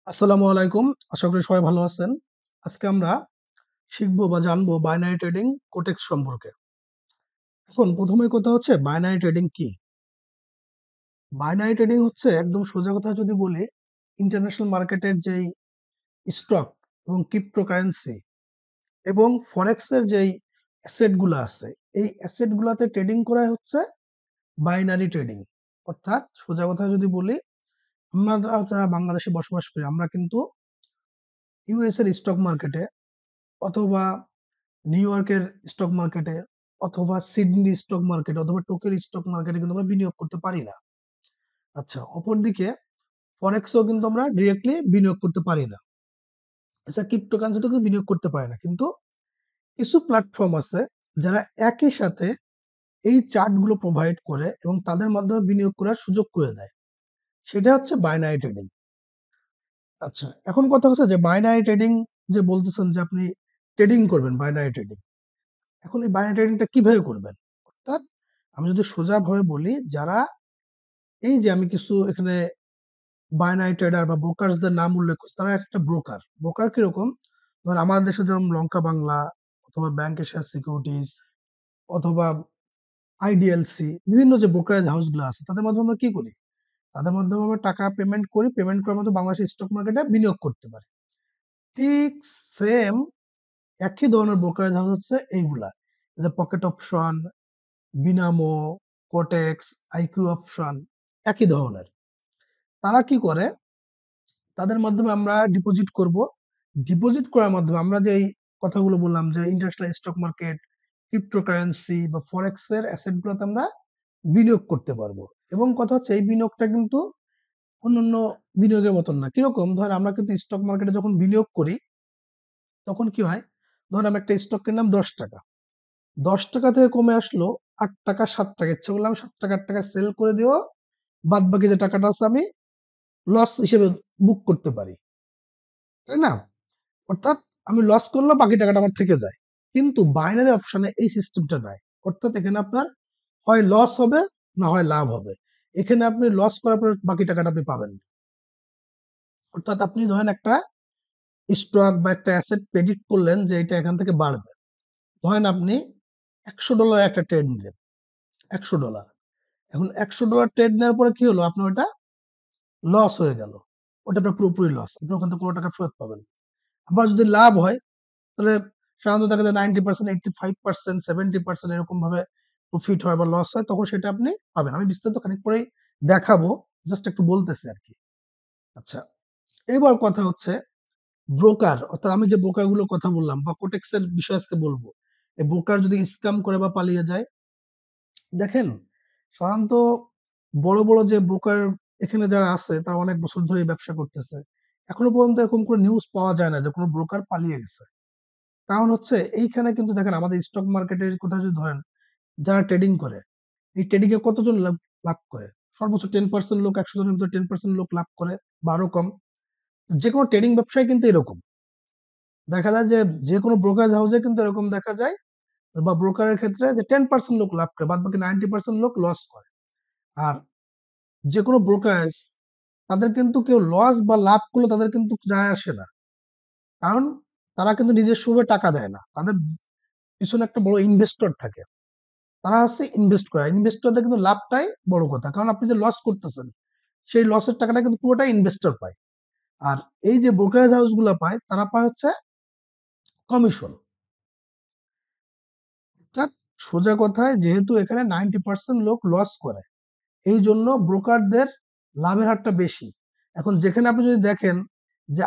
আসসালামু আলাইকুম। আশা করি সবাই ভালো আছেন। আজকে আমরা শিখবো বা জানবো বাইনারি ট্রেডিং কোটেক্স সম্পর্কে। এখন প্রথমেই কথা হচ্ছে বাইনারি ট্রেডিং কি? বাইনারি ট্রেডিং হচ্ছে একদম সোজা কথা যদি বলি, ইন্টারন্যাশনাল মার্কেটের যেই স্টক এবং ক্রিপ্টোকারেন্সি এবং ফরেক্স এর যেই অ্যাসেট গুলো আছে, এই অ্যাসেট গুলাতে ট্রেডিং করা হচ্ছে বাইনারি ট্রেডিং। অর্থাৎ সোজা কথা যদি বলি, আমরা যারা বাংলাদেশে বসবাস করি আমরা কিন্তু ইউএস এর স্টক মার্কেটে অথবা নিউ ইয়র্কের স্টক মার্কেটে অথবা সিডনি স্টক মার্কেটে অথবা টোকিওর স্টক মার্কেটে কিন্তু আমরা বিনিয়োগ করতে পারি না। আচ্ছা, অপরদিকে ফরেক্সেও কিন্তু আমরা ডিরেক্টলি বিনিয়োগ করতে পারি না। আচ্ছা, ক্রিপ্টোকারেন্সিতেও কিন্তু বিনিয়োগ করতে পারি না। কিন্তু কিছু প্ল্যাটফর্ম আছে যারা একই সাথে এই চার্ট গুলো প্রোভাইড করে এবং তাদের মাধ্যমে বিনিয়োগ করার সুযোগ করে দেয়। সেটা হচ্ছে বাইনারি ট্রেডিং। আচ্ছা, এখন কথা হচ্ছে যে বাইনারি ট্রেডিং যে বলতেছেন যে আপনি ট্রেডিং করবেন বাইনারি ট্রেডিং। এখন এই বাইনারি ট্রেডিংটা কিভাবে করবেন? অর্থাৎ আমি যদি সোজাভাবে বলি, যারা এই যে আমি কিছু এখানে বাইনারি ট্রেডার বা ব্রোকারসদের নাম উল্লেখ করছি, তারা একটা ব্রোকার। ব্রোকার কিরকম? ধর আমাদের দেশে যেরকম লঙ্কা বাংলা অথবা ব্যাংক এশিয়া সিকিউরিটিজ অথবা আইডিএলসি, বিভিন্ন যে ব্রোকারেজ হাউসগুলো আছে তাদের মাধ্যমে আমরা কি করি? তাদের মাধ্যমে আমরা টাকা পেমেন্ট করি, পেমেন্ট করার মতো বাংলাদেশের স্টক মার্কেটে বিনিয়োগ করতে পারি। ঠিক সেম একই ধরনের ব্রোকারেজ হাউস হচ্ছে এইগুলা, যে Pocket Option, Binomo, Quotex, IQ Option, একই ধরনের। তারা কি করে? তাদের মাধ্যমে আমরা ডিপোজিট করব। ডিপোজিট করার মাধ্যমে আমরা যে এই কথাগুলো বললাম যে ইন্টারন্যাশনাল স্টক মার্কেট, ক্রিপ্টোকারেন্সি বা ফরেক্স এর অ্যাসেট গুলোতে আমরা বিনিয়োগ করতে পারবো। এবং কথা হচ্ছে এই বিনিয়োগটা কিন্তু অন্যান্য বিনিয়োগের মতন না। কিরকম? ধর আমরা কিন্তু স্টক মার্কেটে যখন বিনিয়োগ করি তখন কি হয়? ধর আমি একটা স্টক কিনলাম 10 টাকা, 10 টাকা থেকে কমে আসলো 8 টাকা, 7 টাকা। ইচ্ছা করলে আমি 7 টাকা 8 টাকা সেল করে দিয়েও বাদ বাকি যে টাকাটা আছে আমি লস হিসেবে বুক করতে পারি, তাই না? অর্থাৎ আমি লস করলেও বাকি টাকাটা আমার থেকে যায়। কিন্তু বাইনারি অপশনে এই সিস্টেমটা নাই। অর্থাৎ এখানে আপনার হয় লস হবে না হয় লাভ হবে। এখানে আপনি লস করার পরে বাকি টাকাটা আপনি পাবেন না। অর্থাৎ আপনি ধরেন একটা স্টক বা একটা অ্যাসেট প্রেডিক্ট করলেন যে এটা এখান থেকে বাড়বে। ধরেন আপনি $100 একটা ট্রেড নিলেন, $100। এখন $100 ট্রেড নেওয়ার পরে কি হলো? আপনার ওটা লস হয়ে গেল। ওটা আপনার পুরোপুরি লস। আপনি ওখান থেকে কোনো টাকা ফেরত পাবেন না। আবার যদি লাভ হয় তাহলে সাধারণত দেখা যায় 90%, 85%, 70% এরকম ভাবে প্রফিট হয় বা লস হয়, তখন সেটা আপনি পাবেন। আমি বিস্তারিত খানিক পরেই দেখাবো। জাস্ট একটু বলতেছি আরকি। আচ্ছা, এবার কথা হচ্ছে ব্রোকার, অর্থাৎ আমি যে ব্রোকার গুলোর কথা বললাম বা কোটেক্স এর বিষয় আজকে বলবো। এই ব্রোকার যদি স্ক্যাম করে বা পালিয়ে যায়, দেখেন সাধারণত বড়, বড় যে ব্রোকার এখানে যারা আছে তারা অনেক বছর ধরেই ব্যবসা করতেছে। এখনো পর্যন্ত এরকম কোনো নিউজ পাওয়া যায় না যে কোনো ব্রোকার পালিয়ে গেছে। কারণ হচ্ছে এইখানে কিন্তু দেখেন আমাদের স্টক মার্কেটের কথা যদি ধরেন, যারা ট্রেডিং করে, এই ট্রেডিং এ কতজন লাভ লাভ করে? সর্বোচ্চ 10% লোক, 100 জনের ভিতরে 10% লোক লাভ করে বা আরো কম। যেকোনো ট্রেডিং ব্যবসায় কিন্তু এরকম। দেখা যায় যে যেকোনো ব্রোকারেজ হাউসে কিন্তু এরকম দেখা যায় বা ব্রোকারের ক্ষেত্রে যে 10% লোক লাভ করে, বাদ বাকি 90% লোক লস করে। আর যেকোনো ব্রোকারেজ, তাদের কিন্তু কেউ লস বা লাভ করলে তাদের কিন্তু যায় আসে না। কারণ তারা কিন্তু নিজস্বভাবে টাকা দেয় না। তাদের পিছনে একটা বড় ইনভেস্টর থাকে। তারা হচ্ছে ইনভেস্ট করে। ইনভেস্টরদের কিন্তু লাভটাই বড় কথা। কারণ আপনি যে লস করতেছেন, সেই লসের টাকাটা কিন্তু পুরোটাই ইনভেস্টর পায়। আর এই যে ব্রোকারেজ হাউস গুলা পায়, তারা পায় হচ্ছে কমিশন। অর্থাৎ সোজা কথায় যেহেতু এখানে 90% লোক লস করে, এই জন্য ব্রোকারদের লাভের হারটা বেশি। এখন যেখানে আপনি যদি দেখেন যে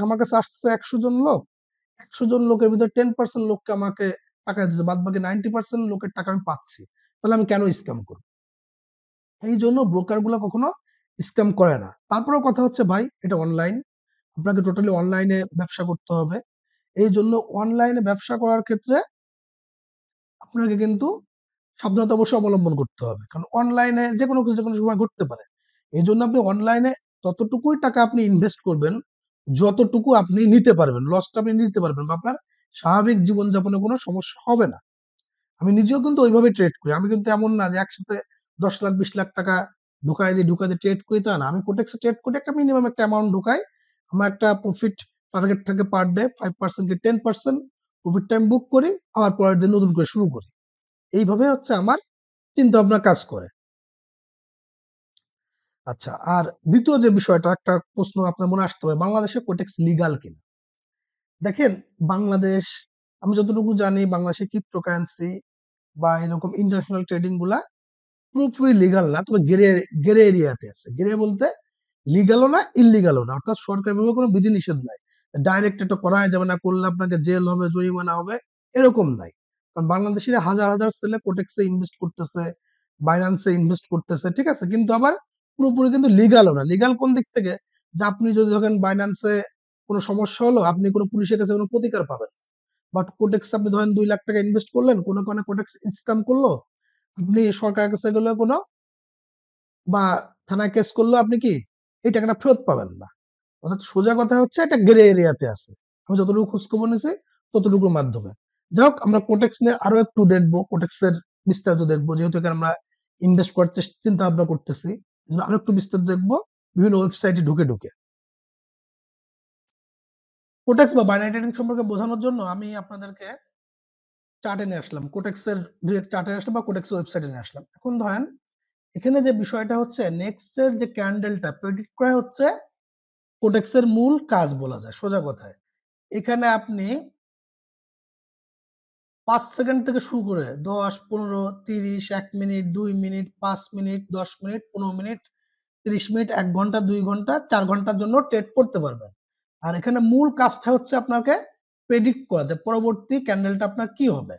আমার কাছে আসতেছে 100 জন লোক, 100 জন লোকের ভিতরে 10% লোককে আমাকে টাকা দিচ্ছে, বাদ বাকি 90% লোকের টাকা আমি পাচ্ছি, তাহলে আমি কেন স্ক্যাম করব? এই জন্য ব্রোকার গুলো কখনো স্ক্যাম করে না। তারপরেও কথা হচ্ছে ভাই, এটা অনলাইন, আপনাকে টোটালি অনলাইনে ব্যবসা করতে হবে। এই জন্য অনলাইনে ব্যবসা করার ক্ষেত্রে আপনাকে কিন্তু সাবধানতা অবশ্যই অবলম্বন করতে হবে। কারণ অনলাইনে যেকোনো কিছু যেকোনো সময় ঘটতে পারে। এই জন্য আপনি অনলাইনে ততটুকুই টাকা আপনি ইনভেস্ট করবেন যতটুকু আপনি নিতে পারবেন। লসটা আপনি নিতে পারবেন বা আপনার স্বাভাবিক জীবনযাপনে কোনো সমস্যা হবে না। আমি নিজেও কিন্তু ওইভাবে ট্রেড করি। আমি কিন্তু এমন না যে একসাথে 10 লাখ 20 লাখ টাকা ঢুকায় দিয়ে ট্রেড করি, তা না। আমি কোটেক্সে ট্রেড করি, একটা মিনিমাম একটা অ্যামাউন্ট ঢুকাই। আমার একটা প্রফিট টার্গেট থাকে পার ডে 5% কি 10% প্রফিট টাইম বুক করি, আবার পরের দিন নতুন করে শুরু করি। এইভাবে হচ্ছে আমার চিন্তা ভাবনা কাজ করে। আচ্ছা, আর দ্বিতীয় যে বিষয়টা, একটা প্রশ্ন আপনার মনে আসতে পারে, বাংলাদেশে কোটেক্স লিগাল কিনা? দেখেন, বাংলাদেশ, আমি যতটুকু জানি বাংলাদেশে ক্রিপ্টোকারেন্সি বা এরকম ইন্টারন্যাশনাল ট্রেডিং গুলা পুরোপুরি লিগাল না, তবে গ্রে এরিয়াতে আছে। গ্রে বলতে লিগালও না, ইললিগালও না, অর্থাৎ সরকারিভাবে কোনো বিধিনিষেধ নাই। ডাইরেক্ট এটা করা যাবে না, করলে আপনাকে জেল হবে, জরিমানা হবে, এরকম নাই। কারণ বাংলাদেশের হাজার হাজার ছেলে কোটেক্সে ইনভেস্ট করতেছে, বাইন্যান্সে ইনভেস্ট করতেছে, ঠিক আছে, কিন্তু আবার পুরোপুরি কিন্তু লিগালও না। লিগাল কোন দিক থেকে? যে আপনি যদি দেখেন বাইন্যান্সে কোনো সমস্যা হলো, আপনি কোনো পুলিশের কাছে কোনো প্রতিকার পাবেন। বাট কোটেক্স আপনি ধরেন 2 লাখ টাকা ইনভেস্ট করলেন, কোনো কারণে কোটেক্স স্ক্যাম করলো, আপনি সরকারের কাছে গেলে কোনো, বা থানায় কেস করলেও আপনি কি এই টাকাটা ফেরত পাবেন না। অর্থাৎ সোজা কথা হচ্ছে এটা গ্রে এরিয়াতে আছে। আমি যতটুকু খোঁজখবর নিয়েছি ততটুকুর মাধ্যমে। যাই হোক, আমরা কোটেক্স নিয়ে আরো একটু দেখবো, কোটেক্সের বিস্তারিত দেখবো, যেহেতু এখানে আমরা ইনভেস্ট করার চিন্তা ভাবনা করতেছি, আরো একটু বিস্তারিত দেখবো বিভিন্ন ওয়েবসাইটে ঢুকে ঢুকে। কোটেক্স বা বাইনারি ট্রেডিং সম্পর্কে বোঝানোর জন্য আমি আপনাদেরকে চার্টে নিয়ে আসলাম, কোটেক্সের ডিরেক্ট চার্টে আসলাম বা কোটেক্স ওয়েবসাইটে নিয়ে আসলাম। এখন ধরেন এখানে যে বিষয়টা হচ্ছে, নেক্সটের যে ক্যান্ডেলটা প্রেডিক্ট করা হচ্ছে কোটেক্সের মূল কাজ বলা যায় সোজা কথায়। এখানে আপনি 5 সেকেন্ড থেকে শুরু করে 10, 15, 30, 1 minute, 2 minute, 5 minute, 10 minute, 15 minute, 30 minute, 1 ঘন্টা, 2 ঘন্টা, 4 ঘন্টার জন্য ট্রেড করতে পারবেন। আর এখানে মূল কাজটা হচ্ছে আপনাকে প্রেডিক্ট করা, যে পরবর্তী ক্যান্ডেলটা আপনার কি হবে।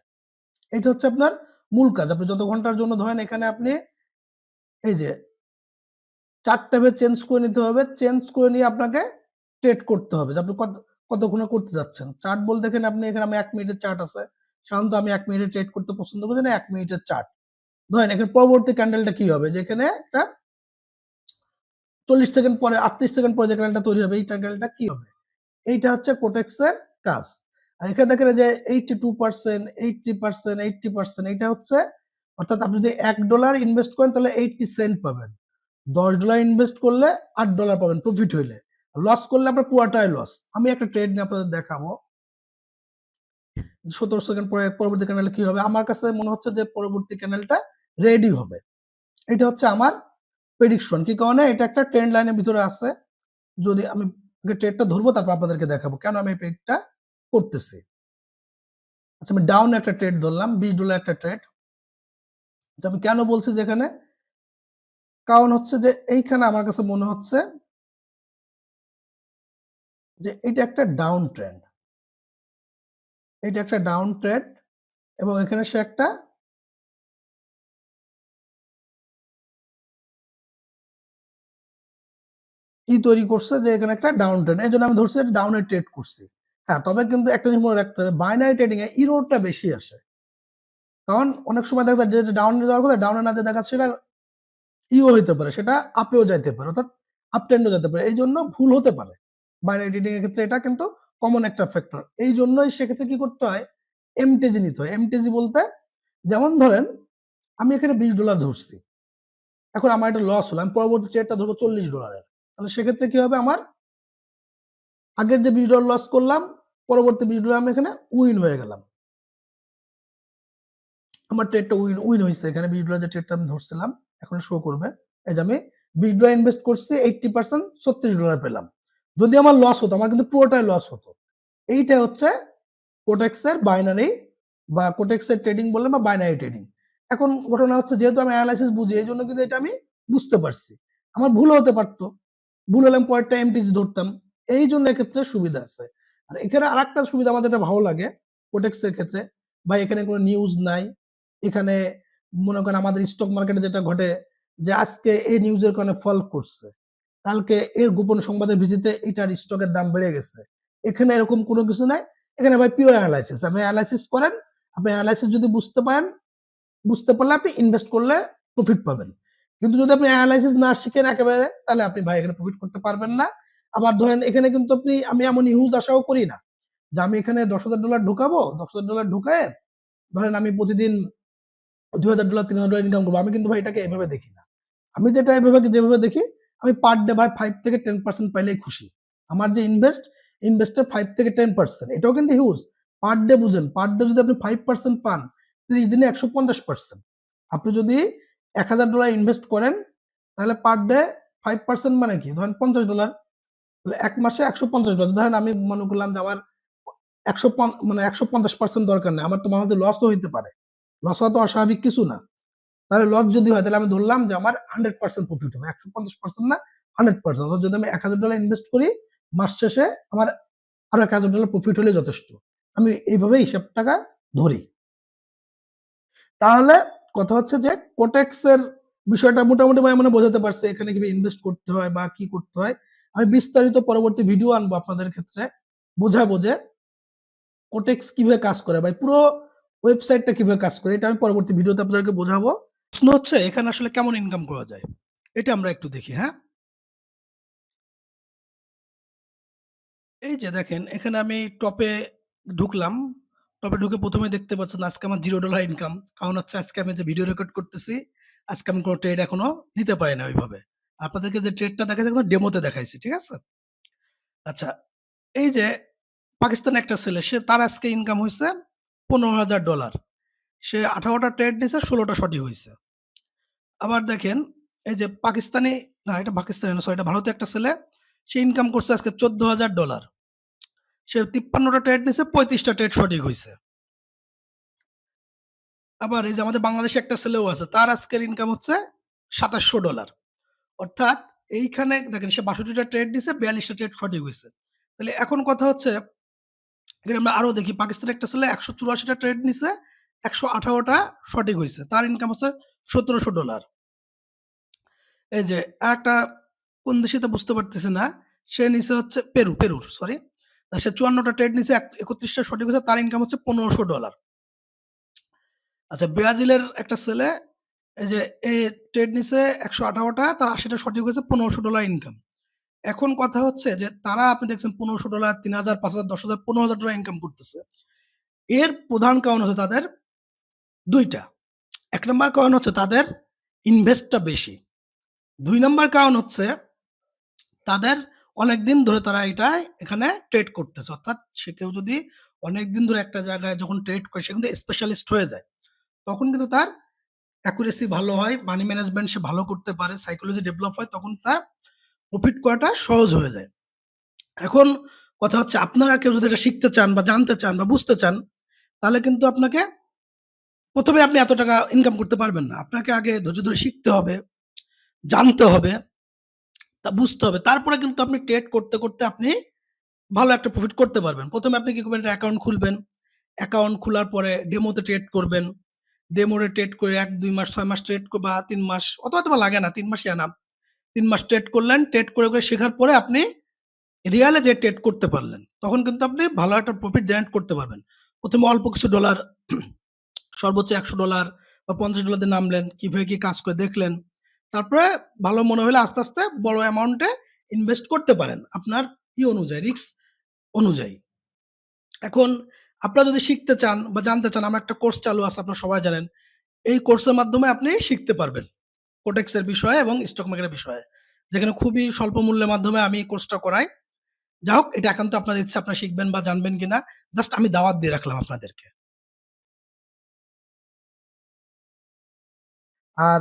এটা হচ্ছে আপনার মূল কাজ। আপনি যত ঘন্টার জন্য ধরেন, এখানে আপনি এই যে চার্টটা চেঞ্জ করে নিতে হবে, চেঞ্জ করে নিয়ে আপনাকে ট্রেড করতে হবে, যে আপনি কতক্ষণে করতে যাচ্ছেন। চার্ট বলতে দেখেন আপনি এখানে, আমি 1 মিনিটের চার্ট আছে, সাধারণত আমি 1 মিনিটে ট্রেড করতে পছন্দ করি না, 1 মিনিটের চার্ট। ধরেন এখানে পরবর্তী ক্যান্ডেলটা কি হবে, যেখানে একটা 40 সেকেন্ড পরে, 38 সেকেন্ড পরে যে ক্যান্ডেলটা তৈরি হবে, এই ক্যান্ডেলটা কি হবে। এইটা হচ্ছে কোটেক্সের কাজ। আর এখানে দেখেন যে 82%, 80%, 80%, এইটা হচ্ছে, অর্থাৎ আপনি যদি $1 ইনভেস্ট করেন তাহলে 80 সেন্ট পাবেন। $10 ইনভেস্ট করলে $8 পাবেন প্রফিট হইলে। লস করলে আপনার পুরাটাই লস। আমি একটা ট্রেড নিয়ে আপনাদের দেখাবো। 17 সেকেন্ড পরে পরবর্তী ক্যান্ডেল কি হবে। আমার কাছে মনে হচ্ছে যে পরবর্তী ক্যান্ডেলটা রেডি হবে। এটা হচ্ছে আমার প্রেডিকশন। কি কারণে? এটা একটা ট্রেন্ড লাইনের ভিতরে আছে। যদি আমি ট্রেডটা ধরবো, তারপর আপনাদেরকে দেখাবো কেন আমি এই ট্রেডটা করতেছি। আচ্ছা, আমি ডাউন একটা ট্রেড ধরলাম, $20 একটা ট্রেড। আচ্ছা, আমি কেন বলছি যেখানে, কারণ হচ্ছে যে এইখানে আমার কাছে মনে হচ্ছে যে এটা একটা ডাউন ট্রেন্ড, এটা একটা ডাউন ট্রেড, এবং এখানে সে একটা তৈরি করছে, যে এখানে একটা ডাউন ট্রেন্ড, এই জন্য আমি ধরছি ডাউনের ট্রেড করছি। হ্যাঁ, তবে কিন্তু একটা জিনিস মনে রাখতে হবে, বাইনারি ট্রেডিং এ ইরোরটা বেশি আসে। কারণ অনেক সময় দেখা যায় যে ডাউনে যাওয়ার কথা, ডাউনে না যেয়ে দেখাচ্ছে সেটা হইতে পারে, সেটা আপেও যাইতে পারে, অর্থাৎ আপ ট্রেন্ডও যেতে পারে। এই জন্য ভুল হতে পারে বাইনারি ট্রেডিং এর ক্ষেত্রে, এটা কিন্তু কমন একটা ফ্যাক্টর। এই জন্যই সেক্ষেত্রে কি করতে হয়, এমটিজি নিতে হয়। এমটিজি বলতে, যেমন ধরেন আমি এখানে $20 ধরছি, এখন আমার একটা লস হলো, আমি পরবর্তী ট্রেডটা ধরবো $40, তাহলে সেক্ষেত্রে কি হবে, আমার আগের যে $20 লস করলাম, পরবর্তী $20 আমি এখানে উইন হয়ে গেলাম। আমার ট্রেডটা উইন হয়েছে, এখানে $20 যে ট্রেডটা আমি ধরছিলাম এখন শো করবে। এই যে আমি $20 ইনভেস্ট করছি, 80% $36 পেলাম। যদি আমার লস হতো, আমার কিন্তু পুরোটাই লস হতো। এইটা হচ্ছে কোটেক্সের বাইনারি বা কোটেক্সের ট্রেডিং বললাম, বা বাইনারি ট্রেডিং। এখন ঘটনা হচ্ছে, যেহেতু আমি অ্যানালাইসিস বুঝি, এই জন্য কিন্তু এটা আমি বুঝতে পারছি। আমার ভুল হতে পারতো, ভুল হলে পরেরটা এমটিজি ধরতাম। এই জন্য এক্ষেত্রে সুবিধা আছে। আর এখানে আরেকটা সুবিধা আমার যেটা ভালো লাগে কোটেক্সের ক্ষেত্রে, বা এখানে কোনো নিউজ নাই। এখানে মনে করেন আমাদের স্টক মার্কেটে যেটা ঘটে, যে আজকে এই নিউজের কারণে ফল করছে, কালকে এর গোপন সংবাদের ভিত্তিতে এটার স্টকের দাম বেড়ে গেছে। এখানে এরকম কোনো কিছু নাই। এখানে ভাই পিওর অ্যানালাইসিস। আপনি অ্যানালাইসিস করেন, আপনি অ্যানালাইসিস যদি বুঝতে পারেন, বুঝতে পারলে আপনি ইনভেস্ট করলে প্রফিট পাবেন। কিন্তু যদি আপনি অ্যানালাইসিস না শিখেন একেবারে, তাহলে আপনি ভাই এখানে প্রফিট করতে পারবেন না। আবার ধরেন এখানে কিন্তু আমি এমন হিউজ আশাও করি না যে আমি এখানে $10,000 ঢুকাবো, $10,000 ঢুকায় ধরেন আমি প্রতিদিন $2,000, $3,000 ইনকাম করবো। আমি কিন্তু ভাই এটাকে এভাবে দেখি না। আমি যেটা যেভাবে দেখি, আমি পার ডে ভাই 5 থেকে 10% পাইলেই খুশি। আমার যে ইনভেস্টের 5 থেকে 10%, এটাও কিন্তু হিউজ। পার ডে বুঝেন, পার ডে যদি আপনি 5% পান, 30 দিনে 150%। আপনি যদি $1000 ইনভেস্ট করেন, তাহলে পার ডে 5% মানে কি, ধরেন $50। তাহলে এক মাসে $150। ধরেন আমি মনে করলাম যে আমার 150% দরকার নেই, আমার তো মাঝে লসও হইতে পারে। লস হওয়া তো অস্বাভাবিক কিছু না। তাহলে লস যদি হয়, তাহলে আমি ধরলাম যে আমার 100% প্রফিট হবে, 150% না, 100%। অর্থাৎ যদি আমি $1000 ইনভেস্ট করি, মাস শেষে আমার আরো $1000 প্রফিট হলে যথেষ্ট। আমি এইভাবে হিসাব টাকা ধরি। তাহলে কথা হচ্ছে যে কোটেক্সের বিষয়টা মোটামুটি মানে বোঝাতে পারছে, এখানে কিভাবে ইনভেস্ট করতে হয় বা কি করতে হয়। আমি বিস্তারিত পরবর্তী ভিডিও আনবো আপনাদের ক্ষেত্রে, বোঝাবো যে কোটেক্স কিভাবে কাজ করে বা পুরো ওয়েবসাইটটা কিভাবে কাজ করে, এটা আমি পরবর্তী ভিডিওতে আপনাদেরকে বোঝাবো। প্রশ্ন হচ্ছে এখানে আসলে কেমন ইনকাম করা যায়, এটা আমরা একটু দেখি। হ্যাঁ, এই যে দেখেন, এখানে আমি টপে ঢুকলাম। টপে ঢুকে প্রথমে দেখতে পাচ্ছেন আজকে আমার $0 ইনকাম। কারণ হচ্ছে আজকে আমি যে ভিডিও রেকর্ড করতেছি, আজকে আমি কোনো ট্রেড এখনো নিতে পারি না ওইভাবে। আপনাদেরকে যে ট্রেডটা দেখাইছি এখন ডেমোতে দেখাইছি। ঠিক আছে? আচ্ছা, এই যে পাকিস্তানে একটা ছেলে, তার আজকে ইনকাম হইছে $15,000। সে 18 টা ট্রেড নিছে, 16 টা সঠিক হইছে। আবার দেখেন, এই যে পাকিস্তানি, না এটা পাকিস্তানি না, সরি এটা ভারতীয় একটা ছেলে। সে ইনকাম করছে আজকে $14,000। সে 53 টা ট্রেড নিছে, 35 টা ট্রেড সঠিক হইছে। আবার এই যে আমাদের বাংলাদেশে একটা ছেলেও আছে, তার আজকের ইনকাম হচ্ছে $2700। অর্থাৎ এইখানে দেখেন সে 62 টা ট্রেড দিছে, 42 টা ট্রেড সঠিক হইছে। তাহলে এখন কথা হচ্ছে, এখানে আমরা আরো দেখি, পাকিস্তানের একটা ছেলে 184 টা ট্রেড নিছে, 118 টা সঠিক হইছে। তার ইনকাম হচ্ছে $1700। এই যে আরেকটা কোন দেশে তা বুঝতে পারতেছি না। সে নিছে হচ্ছে পেরুর সরি। সে 54 টা ট্রেড নিছে, 31 টা সঠিক হইছে। তার ইনকাম হচ্ছে $1500। আচ্ছা, ব্রাজিলের একটা ছেলে, এই যে ট্রেড নিছে 118 টা, তার 80 টা সঠিক হয়েছে, $1500 ইনকাম। এখন কথা হচ্ছে যে তারা, আপনি দেখছেন $1500, 3000, 5000, 10,000, $15,000 ইনকাম করতেছে। এর প্রধান কারণ হচ্ছে তাদের ২ টা। ১ নাম্বার কারণ হচ্ছে তাদের ইনভেস্টটা বেশি। ২ নাম্বার কারণ হচ্ছে তাদের অনেকদিন ধরে তারা এখানে ট্রেড করতেছে। অর্থাৎ কেউ যদি অনেকদিন ধরে একটা জায়গায় যখন ট্রেড করে, সে কিন্তু স্পেশালিস্ট হয়ে যায়। তখন কিন্তু তার অ্যাকুরেসি ভালো হয়, মানি ম্যানেজমেন্ট সে ভালো করতে পারে, সাইকোলজি ডেভেলপ হয়, তখন তার প্রফিট করাটা সহজ হয়ে যায়। এখন কথা হচ্ছে, আপনারা কেউ যদি এটা শিখতে চান বা জানতে চান বা বুঝতে চান, তাহলে কিন্তু আপনাকে ১ম এ আপনি এত টাকা ইনকাম করতে পারবেন না। আপনাকে আগে ধৈর্য ধরে শিখতে হবে, জানতে হবে, তা বুঝতে হবে। তারপরে কিন্তু আপনি ট্রেড করতে আপনি ভালো একটা প্রফিট করতে পারবেন। ১ম এ আপনি কি করবেন? একটা অ্যাকাউন্ট খুলবেন। অ্যাকাউন্ট খোলার পরে ডেমোতে ট্রেড করবেন। ডেমোতে ট্রেড করে ১, ২ মাস, ৬ মাস ট্রেড বা ৩ মাস, অত হয়তোবা লাগে না, ৩ মাসই এনাফ। ৩ মাস ট্রেড করলেন। ট্রেড করে শেখার পরে আপনি রিয়ালে যে ট্রেড করতে পারলেন, তখন কিন্তু আপনি ভালো একটা প্রফিট জেনারেট করতে পারবেন। ১ম এ অল্প কিছু ডলার, সর্বোচ্চ $১০০ বা $৫০ দিয়ে নামলেন। কিভাবে কি কাজ করে দেখলেন। তারপরে ভালো মনে হলে আস্তে বড় অ্যামাউন্টে ইনভেস্ট করতে পারেন। আপনার অনুযায়ী, রিস্ক অনুযায়ী। এখন আপনারা যদি শিখতে চান বা জানতে চান, আমার একটা কোর্স চালু আছে, আপনারা সবাই জানেন। এই কোর্সের মাধ্যমে আপনি শিখতে পারবেন কোটেক্স এর বিষয়ে এবং স্টক মার্কেটের বিষয়ে। যেখানে খুবই স্বল্প মূল্যের মাধ্যমে আমি এই কোর্সটা করাই। যা হোক, এটা একান্ত আপনাদের ইচ্ছা, আপনারা শিখবেন বা জানবেন কিনা। জাস্ট আমি দাওয়াত দিয়ে রাখলাম আপনাদেরকে। আর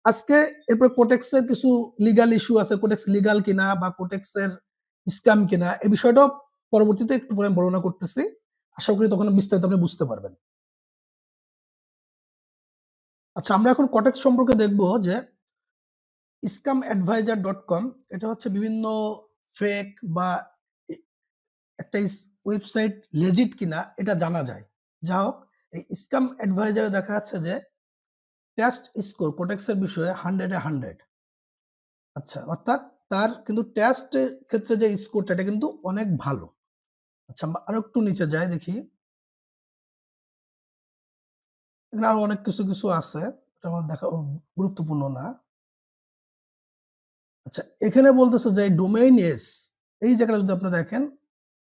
আজকে এরপর কোটেক্স এর কিছু লিগাল ইস্যু আছে। কোটেক্স লিগাল কিনা বা কোটেক্স এর স্ক্যাম কিনা, এই বিষয়টাও পরবর্তীতে একটু পরে আমি বর্ণনা করতেছি। আশা করি তখন বিস্তারিত আপনি বুঝতে পারবেন। আচ্ছা, আমরা এখন কোটেক্স সম্পর্কে দেখব যে scamAdvisor.com, এটা হচ্ছে বিভিন্ন ফেক বা এ একটা ওয়েবসাইট লেজিট কিনা এটা জানা যায়। যা হোক, এই স্ক্যাম অ্যাডভাইজারে দেখা যাচ্ছে যে টেস্ট স্কোর কোটেক্স এর বিষয়ে 100 এ 100। আচ্ছা, অর্থাৎ তার কিন্তু টেস্ট এর ক্ষেত্রে যে স্কোরটা, এটা কিন্তু অনেক ভালো। আচ্ছা, আমরা আরো একটু নিচে যাই দেখি। এখানে আরো অনেক কিছু আছে। এটা আমার দেখা গুরুত্বপূর্ণ না। আচ্ছা, এখানে বলতেছে যে ডোমেইন এজ, এই জায়গাটা যদি আপনি দেখেন,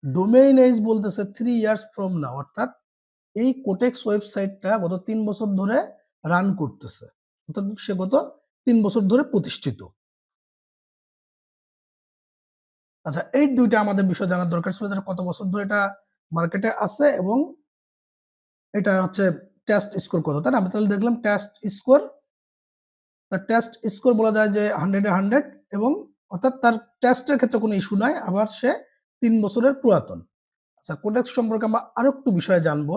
ডোমেইন এজ বলতেছে 3 ইয়ার্স ফ্রম নাও। অর্থাৎ এই কোটেক্স ওয়েবসাইটটা গত ৩ বছর ধরে রান করতেছে। অর্থাৎ সে গত ৩ বছর ধরে প্রতিষ্ঠিত। আচ্ছা, এই দুইটা আমাদের বিষয় জানার দরকার ছিল, যে কত বছর ধরে এটা মার্কেটে আছে এবং এটা হচ্ছে টেস্ট স্কোর কত, তাই না? আমরা তাহলে দেখলাম টেস্ট স্কোর, তার টেস্ট স্কোর বলা যায় যে 100-এ 100, এবং অর্থাৎ তার টেস্টের ক্ষেত্রে কোনো ইস্যু নাই, আবার সে 3 বছরের পুরাতন। আচ্ছা, কোটেক্স সম্পর্কে আমরা আরো একটু বিষয় জানবো।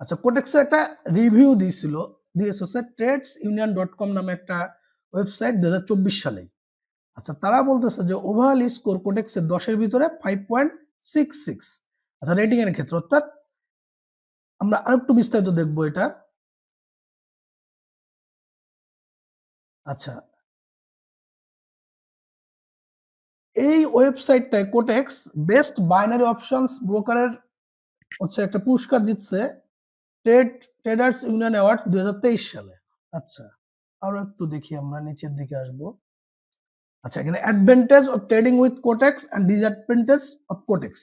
আচ্ছা, কোটেক্সের একটা রিভিউ দিয়েছে হচ্ছে tradesiunion.com নামে একটা ওয়েবসাইট 2024 সালে। আচ্ছা, তারা বলতেছে যে ওভারঅল স্কোর কোটেক্সের 10-এর ভিতরে 5.66। আচ্ছা, রেটিং এর ক্ষেত্রে, অর্থাৎ আমরা আরেকটু বিস্তারিত দেখবো এটা। আচ্ছা, এই ওয়েবসাইটটায় কোটেক্স বেস্ট বাইনারি অপশনস ব্রোকারের হচ্ছে একটা পুরস্কার জিতছে ট্রেডার্স ইউনিয়ন অ্যাওয়ার্ড 2023 সালে। আচ্ছা, আরো একটু দেখি, আমরা নিচের দিকে আসবো। আচ্ছা, এখানে advantage of trading with Quotex and disadvantage of Quotex.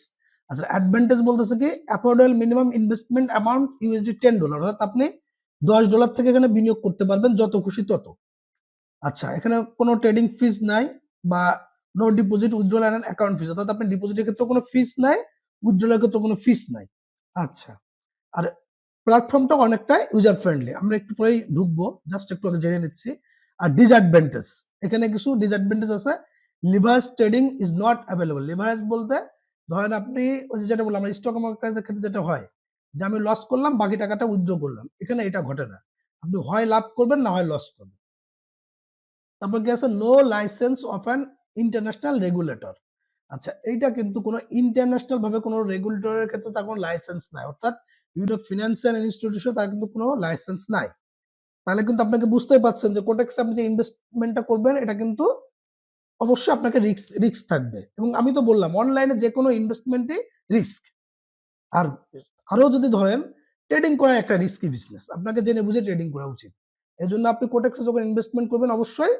আচ্ছা, অ্যাডভান্টেজ বলতেছে কি affordable minimum investment amount USD $10, অর্থাৎ আপনি $10 থেকে এখানে বিনিয়োগ করতে পারবেন যত খুশি তত। আচ্ছা, এখানে কোনো ট্রেডিং ফিস নাই, বা no deposit withdrawal and account fees, অর্থাৎ আপনি ডিপোজিটের ক্ষেত্রে কোনো ফিস নাই, উইথড্রলের ক্ষেত্রে কোনো ফিস নাই। আচ্ছা, আর প্ল্যাটফর্মটা অনেকটা ইউজার ফ্রেন্ডলি, আমরা একটু পরেই ঢুকবো, জাস্ট একটু আগে জেনে নিচ্ছি। আর ডিসঅ্যাডভান্টেজ, এখানে কিছু ডিসঅ্যাডভান্টেজ আছে। Leverage trading is not available. Leverage বলতে ধরেন আপনি ওই যে যেটা বললাম, আমরা স্টক মার্কেটের ক্ষেত্রে যেটা হয় যে আমি লস করলাম, বাকি টাকাটা উইথড্র করলাম, এখানে এটা ঘটে না। আপনি হয় লাভ করবেন, না হয় লস করবেন। তারপর কি আছে, no licence of an international regulator. আচ্ছা, এইটা কিন্তু কোনো ইন্টারন্যাশনাল ভাবে কোনো রেগুলেটরের ক্ষেত্রে তার কোনো লাইসেন্স নাই, অর্থাৎ বিভিন্ন ফিনান্সিয়াল ইনস্টিটিউশন তার কিন্তু কোনো লাইসেন্স নাই। তাহলে কিন্তু আপনাকে বুঝতেই পারছেন যে কোটেক্সে আপনি যে ইনভেস্টমেন্টটা করবেন, এটা কিন্তু অবশ্যই আপনাকে রিস্ক থাকবে, এবং আমি তো বললাম অনলাইনে যে কোনো ইনভেস্টমেন্টই রিস্ক। আর আরো যদি ধরেন, ট্রেডিং করা একটা রিস্কি বিজনেস, আপনাকে জেনে বুঝে ট্রেডিং করা উচিত। এজন্য আপনি কোটেক্সে যখন ইনভেস্টমেন্ট করবেন, অবশ্যই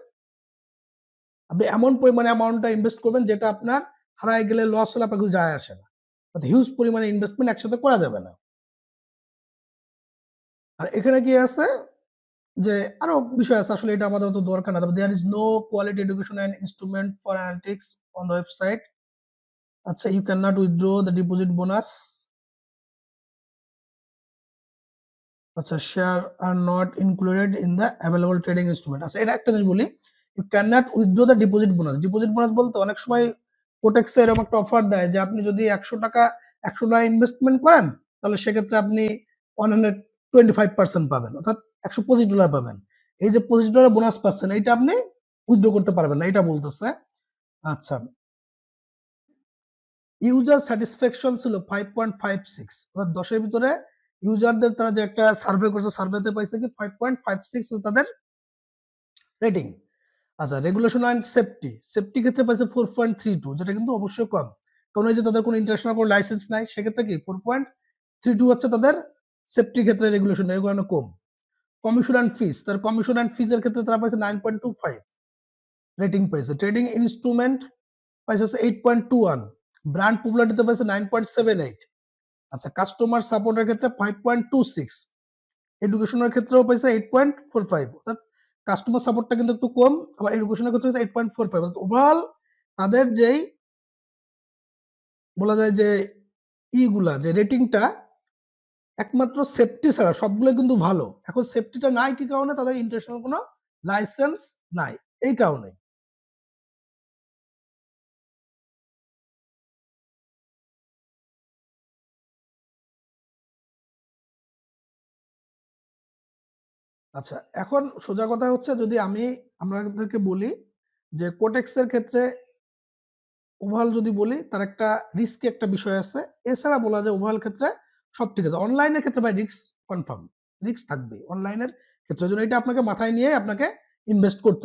আপনি এমন পরিমাণে অ্যামাউন্টটা ইনভেস্ট করবেন যেটা আপনার হারায় গেলে, লস হলে আপনার কিছু যায় আসে না। হিউজ পরিমাণে ইনভেস্টমেন্ট একসাথে করা যাবে না। আর এখানে কি আছে যে আরো বিষয় আছে, আসলে এটা আমাদের তো দরকার না। তবে there is no quality education and instrument for analytics on the website. আচ্ছা, you can not withdraw the deposit bonus. আচ্ছা, share are not included in the available trading instrument. আচ্ছা, এটা একটা জিনিস বলি, you can not withdraw the deposit bonus. Deposit bonus বলতে অনেক সময় কোটেক্সে এরকম একটা অফার দেয় যে আপনি যদি 100 টাকা ইনভেস্টমেন্ট করেন, তাহলে সেক্ষেত্রে আপনি 125% পাবেন, অর্থাৎ $125 পাবেন। এই যে $25 বোনাস পাচ্ছেন, এইটা আপনি উইথড্র করতে পারবেন না, এটা বলতেছে। আচ্ছা, ইউজার স্যাটিসফ্যাকশন ছিল 5.56, অর্থাৎ 10-এর ভিতরে ইউজারদের তারা যে একটা সার্ভে করছে, সার্ভেতে পাইছে কি 5.56 তাদের রেটিং। আচ্ছা, রেগুলেশন অ্যান্ড সেফটি ক্ষেত্রে পাইছে 4.32, যেটা কিন্তু অবশ্যই কম, কারণ এই যে তাদের কোনো ইন্টারন্যাশনাল কোনো লাইসেন্স নাই, সেক্ষেত্রে কি 4.32 হচ্ছে তাদের সেফটি ক্ষেত্রে রেগুলেশন, এর কারণে কম। কমিশন অ্যান্ড ফিস, তার কমিশন অ্যান্ড ফিজের ক্ষেত্রে তারা পাইছে 9.25 রেটিং পাইছে। ট্রেডিং ইনস্ট্রুমেন্ট পাইছে 8.21, ব্র্যান্ড পপুলারিটিতে পাইছে 9.78। আচ্ছা, কাস্টমার সাপোর্টের ক্ষেত্রে 5.26, এডুকেশনের ক্ষেত্রেও পাইছে 8.45, অর্থাৎ কাস্টমার সাপোর্টটা কিন্তু একটু কম, আবার এডুকেশনের ক্ষেত্রে হচ্ছে 8.45। অর্থাৎ ওভারঅল তাদের যেই বলা যায় যে ইগুলা যে রেটিংটা, একমাত্র সেফটি ছাড়া সবগুলো কিন্তু ভালো। এখন সেফটিটা নাই কি কারণে, তাদের ইন্টারন্যাশনাল কোনো লাইসেন্স নাই, এই কারণে। আচ্ছা, এখন সোজা কথা হচ্ছে, যদি আমাদেরকে বলি যে কোটেক্সের ক্ষেত্রে ওভারঅল যদি বলি, তার একটা রিস্কি একটা বিষয় আছে। এছাড়া বলা যায় ওভারঅল ক্ষেত্রে সব ঠিক আছে। অনলাইনের ক্ষেত্রে ভাই কনফার্ম রিস্ক থাকবে অনলাইনের ক্ষেত্রে, জন্য এটা আপনাকে মাথায় নিয়ে আপনাকে ইনভেস্ট করতে হবে।